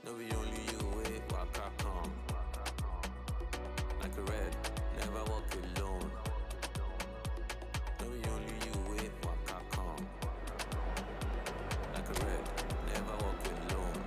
No be only you wait, waka come. Like a red, never walk alone. No be only you wait, waka come. Like a red, never walk alone.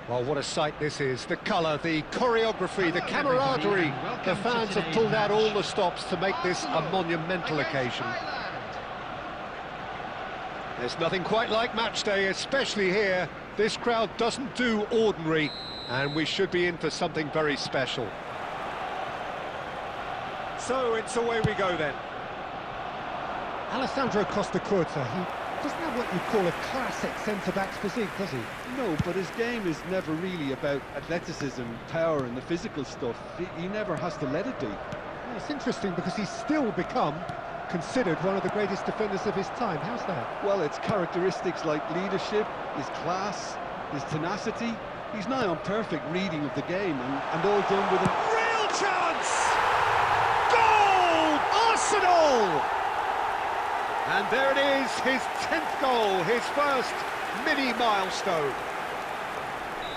Well, what a sight this is. The colour, the choreography, the camaraderie. The fans have pulled out all the stops to make this a monumental occasion. There's nothing quite like match day, especially here. This crowd doesn't do ordinary, and we should be in for something very special. So it's away we go then. Alessandro Costa Curta, he doesn't have what you call a classic centre-back's physique, does he? No, but his game is never really about athleticism, power and the physical stuff. He never has to let it be. Well, it's interesting because he's still become considered one of the greatest defenders of his time. How's that? Well, it's characteristics like leadership, his class, his tenacity. He's nigh on perfect reading of the game and all done with a Real chance! Goal! Arsenal! And there it is, his 10th goal, his first mini-milestone.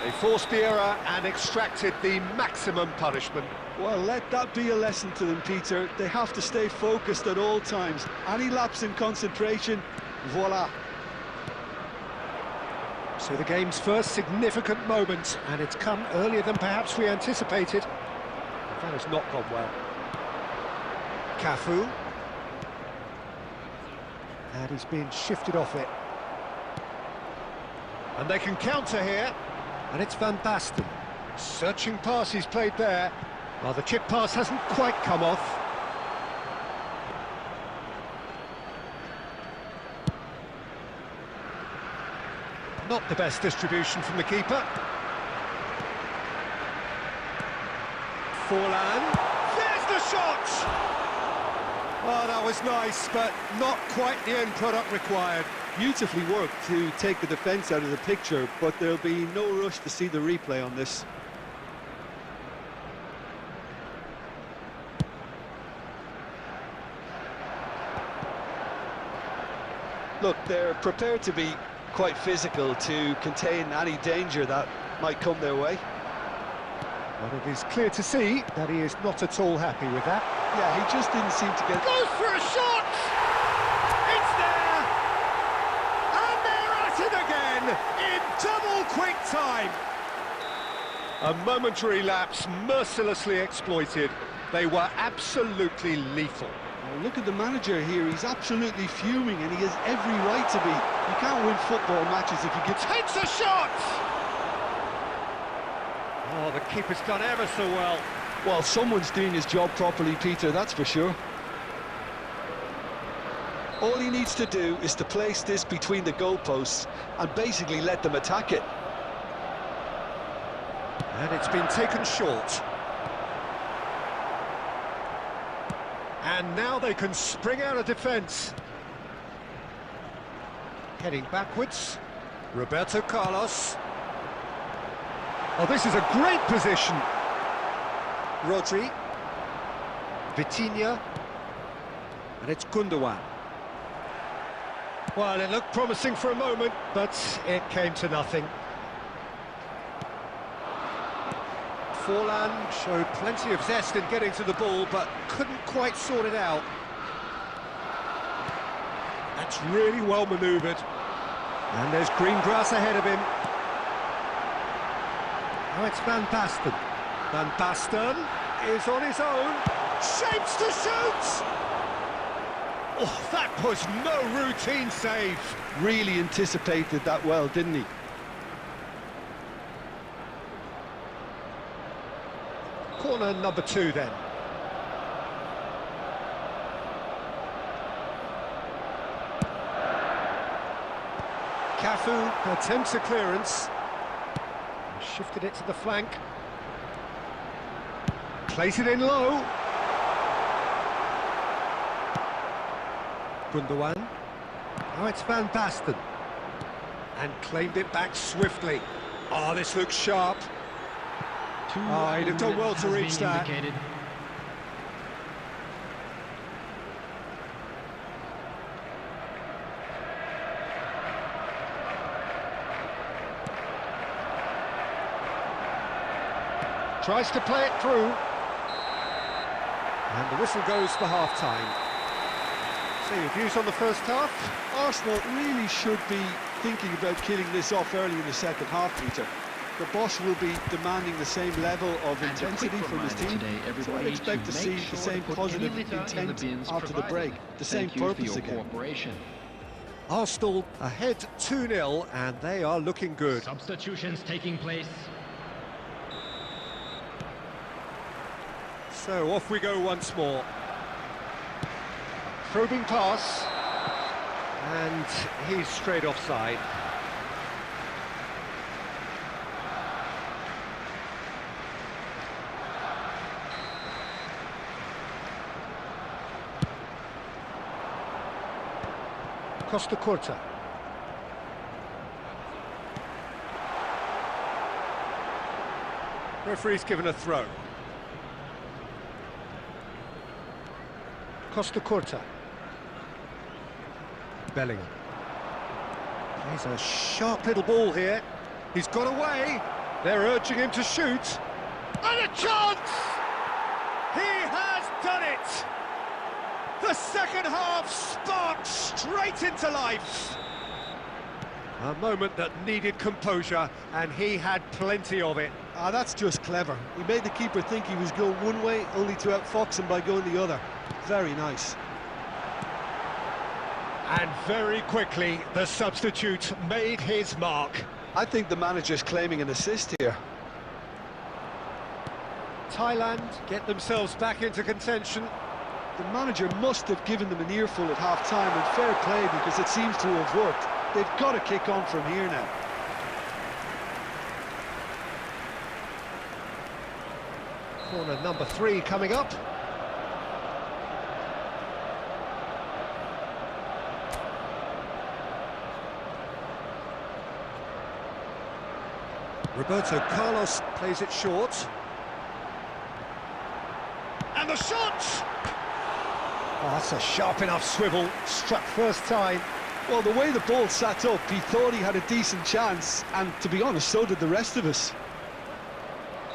They forced the error and extracted the maximum punishment. Well, let that be a lesson to them, Peter. They have to stay focused at all times. Any lapse in concentration, voila. So the game's first significant moment, and it's come earlier than perhaps we anticipated. That has not gone well. Cafu. And he's being shifted off it. And they can counter here. And it's Van Basten. Searching pass he's played there. Well, the chip pass hasn't quite come off. Not the best distribution from the keeper. Forlan. There's the shot! Oh, that was nice, but not quite the end product required. Beautifully worked to take the defence out of the picture, but there'll be no rush to see the replay on this. Look, they're prepared to be quite physical to contain any danger that might come their way. But it is clear to see that he is not at all happy with that. Yeah, he just didn't seem to get... Goes for a shot! It's there! And they're at it again in double quick time! A momentary lapse mercilessly exploited. They were absolutely lethal. Well, look at the manager here, he's absolutely fuming and he has every right to be. You can't win football matches if you get... Takes a shot! Oh, the keeper's done ever so well. Well, someone's doing his job properly, Peter, that's for sure. All he needs to do is to place this between the goalposts and basically let them attack it. And it's been taken short. And now they can spring out of defence. Heading backwards. Roberto Carlos. Oh, this is a great position. Rodri. Vitinha. And it's Gundogan. Well, it looked promising for a moment, but it came to nothing. Forlan showed plenty of zest in getting to the ball, but couldn't quite sort it out. That's really well manoeuvred. And there's green grass ahead of him. Now it's Van Basten. Van Basten is on his own. Shapes to shoot! Oh, that was no routine save. Really anticipated that well, didn't he? Corner number 2 then. Cafu attempts a clearance. Shifted it to the flank. Plays it in low. Gundogan. Now it's Van Basten. And claimed it back swiftly. Oh, this looks sharp. Oh, he'd have done well to reach that. Tries to play it through. And the whistle goes for half-time. So your views on the first half? Arsenal really should be thinking about killing this off early in the second half, Peter. The boss will be demanding the same level of intensity from his team, so I'd expect to see the same positive intent after the break, the same purpose again. Arsenal ahead 2-0, and they are looking good. Substitutions taking place. So off we go once more. Probing pass, and he's straight offside. Costa Curta. Referee's given a throw. Costa Curta. Bellingham. He's a sharp little ball here. He's got away. They're urging him to shoot. And a chance! He has done it! The second half sparked straight into life. A moment that needed composure, and he had plenty of it. Ah, that's just clever. He made the keeper think he was going one way, only to outfox him by going the other. Very nice. And very quickly, the substitute made his mark. I think the manager's claiming an assist here. Thailand get themselves back into contention. The manager must have given them an earful at half-time, and fair play, because it seems to have worked. They've got to kick on from here now. Corner number 3 coming up. Roberto Carlos plays it short. And the shot! Oh, that's a sharp enough swivel, struck first time. Well, the way the ball sat up, he thought he had a decent chance, and to be honest, so did the rest of us.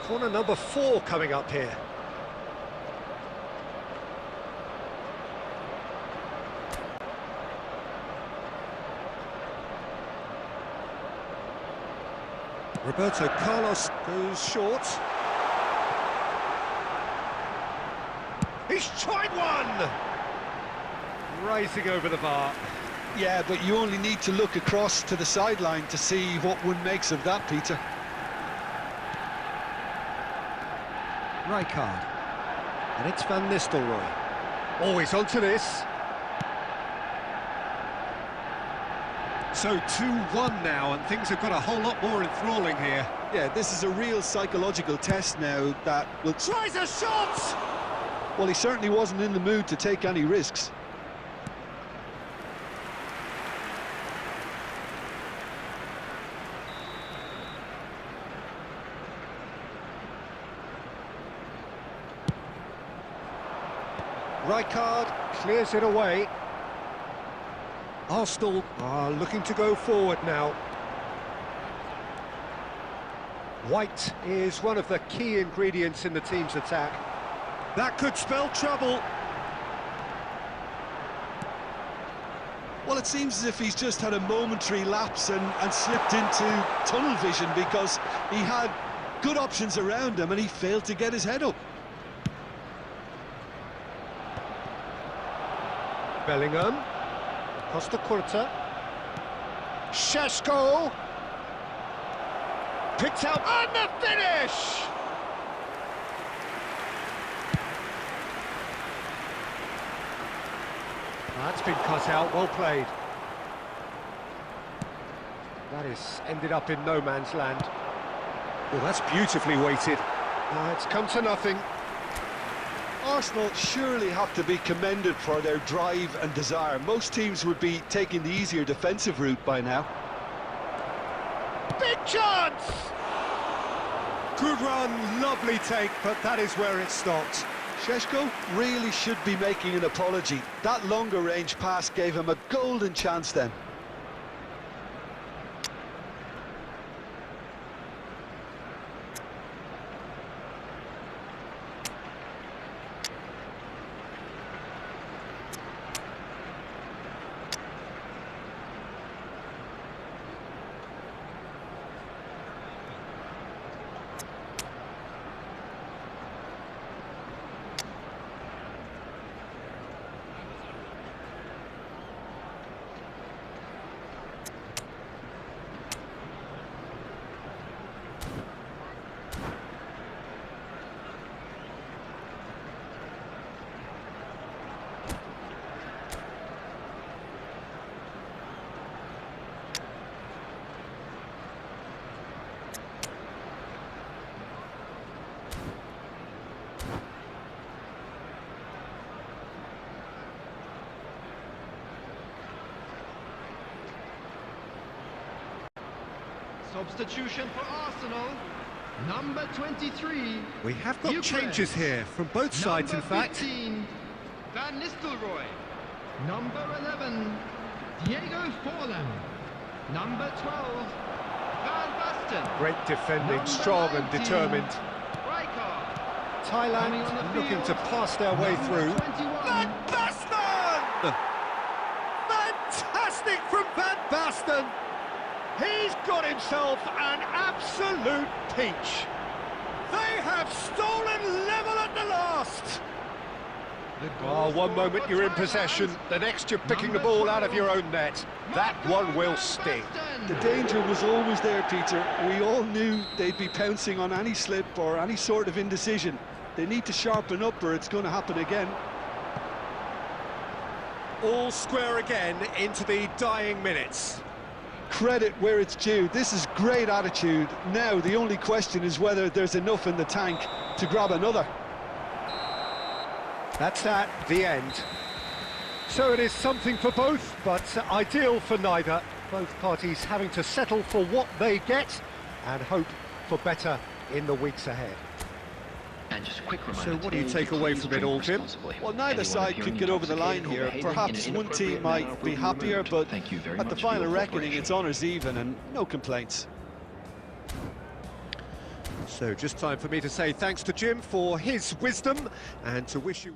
Corner number 4 coming up here. Roberto Carlos goes short. He's tried one! Rising over the bar. Yeah, but you only need to look across to the sideline to see what one makes of that, Peter. Rijkaard. And it's Van Nistelrooy. Oh, he's onto this. So 2-1 now, and things have got a whole lot more enthralling here. Yeah, this is a real psychological test now that will... Tries a shot! Well, he certainly wasn't in the mood to take any risks. Rijkaard clears it away. Arsenal are looking to go forward now. White is one of the key ingredients in the team's attack. That could spell trouble. Well, it seems as if he's just had a momentary lapse and slipped into tunnel vision, because he had good options around him and he failed to get his head up. Bellingham. Costa Curta. Šeško. Picked out, and the finish! That's been cut out, well played. That is ended up in no man's land. Well, that's beautifully weighted. It's come to nothing. Arsenal surely have to be commended for their drive and desire. Most teams would be taking the easier defensive route by now. Big chance! Good run, lovely take, but that is where it stopped. Šeško really should be making an apology. That longer range pass gave him a golden chance then. Substitution for Arsenal, number 23. We have got changes here from both sides, in fact. 15, Van Nistelrooy. Number 11, Diego Forlan. Number 12, Van Basten. Great defending, Number strong 19, and determined. Rijkaard. Thailand looking to pass their way through. 21, Van Basten! Fantastic from Van Basten! He's got himself an absolute peach. They have stolen level at the last. One moment you're in possession, the next you're picking the ball out of your own net. That one will sting. The danger was always there, Peter. We all knew they'd be pouncing on any slip or any sort of indecision. They need to sharpen up or it's going to happen again. All square again into the dying minutes. Credit where it's due. This is great attitude. Now the only question is whether there's enough in the tank to grab another. That's the end. So it is something for both, but ideal for neither. Both parties having to settle for what they get and hope for better in the weeks ahead. And just a quick reminder, So what do you take away from it all, Jim? Well, neither side could get over the line here. Perhaps one team might be happier, but at the final reckoning it's honours even and no complaints. So just time for me to say thanks to Jim for his wisdom and to wish you...